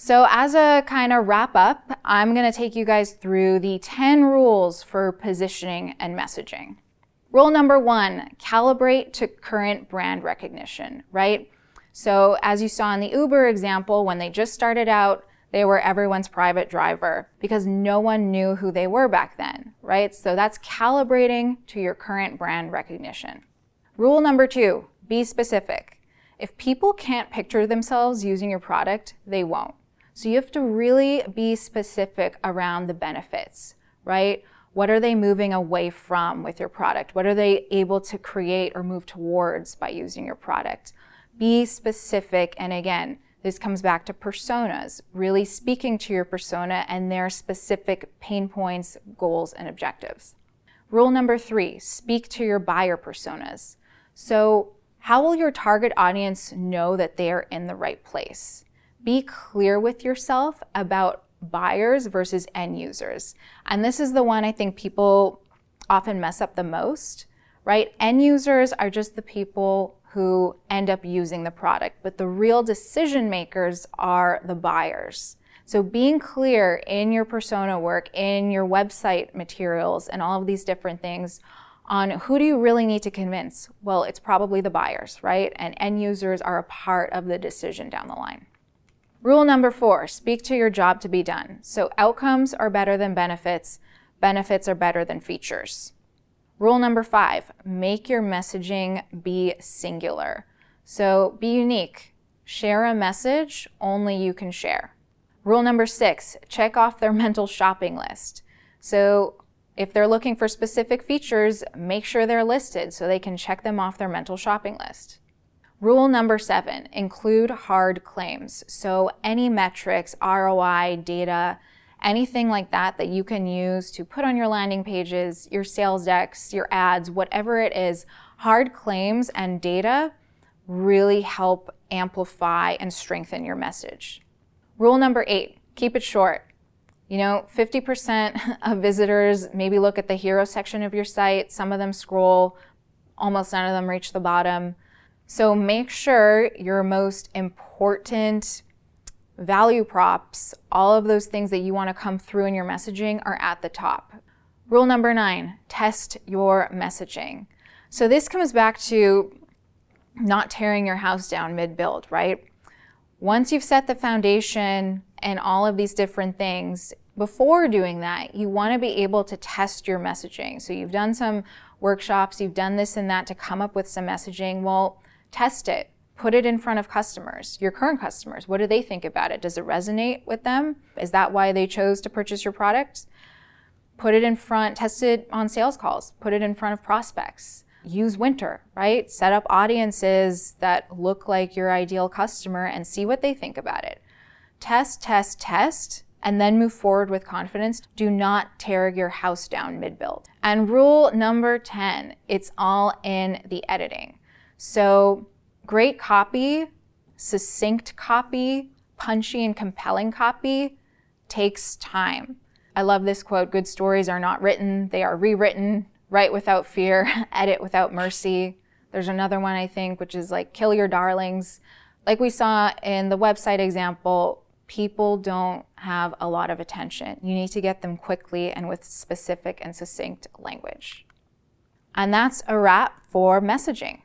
So as a kind of wrap up, I'm going to take you guys through the 10 rules for positioning and messaging. Rule number 1, calibrate to current brand recognition, right? So as you saw in the Uber example, when they just started out, they were everyone's private driver because no one knew who they were back then, right? So that's calibrating to your current brand recognition. Rule number 2, be specific. If people can't picture themselves using your product, they won't. So you have to really be specific around the benefits, right? What are they moving away from with your product? What are they able to create or move towards by using your product? Be specific, and again, this comes back to personas, really speaking to your persona and their specific pain points, goals, and objectives. Rule number 3, speak to your buyer personas. So how will your target audience know that they are in the right place? Be clear with yourself about buyers versus end users. And this is the one I think people often mess up the most, right? End users are just the people who end up using the product, but the real decision makers are the buyers. So being clear in your persona work, in your website materials, and all of these different things on who do you really need to convince? Well, it's probably the buyers, right? And end users are a part of the decision down the line. Rule number 4, speak to your job to be done. So outcomes are better than benefits. Benefits are better than features. Rule number 5, make your messaging be singular. So be unique. Share a message only you can share. Rule number 6, check off their mental shopping list. So if they're looking for specific features, make sure they're listed so they can check them off their mental shopping list. Rule number 7, include hard claims. So any metrics, ROI, data, anything like that that you can use to put on your landing pages, your sales decks, your ads, whatever it is, hard claims and data really help amplify and strengthen your message. Rule number 8, keep it short. 50% of visitors maybe look at the hero section of your site. Some of them scroll, almost none of them reach the bottom. So make sure your most important value props, all of those things that you want to come through in your messaging are at the top. Rule number 9, test your messaging. So this comes back to not tearing your house down mid-build, right? Once you've set the foundation and all of these different things, before doing that, you want to be able to test your messaging. So you've done some workshops, you've done this and that to come up with some messaging. Well, test it. Put it in front of customers, your current customers. What do they think about it? Does it resonate with them? Is that why they chose to purchase your product? Put it in front, test it on sales calls. Put it in front of prospects. Use winter, right? Set up audiences that look like your ideal customer and see what they think about it. Test, test, test, and then move forward with confidence. Do not tear your house down mid-build. And rule number 10, it's all in the editing. So great copy, succinct copy, punchy and compelling copy takes time. I love this quote, good stories are not written, they are rewritten. Write without fear, edit without mercy. There's another one I think, which is like kill your darlings. Like we saw in the website example, people don't have a lot of attention. You need to get them quickly and with specific and succinct language. And that's a wrap for messaging.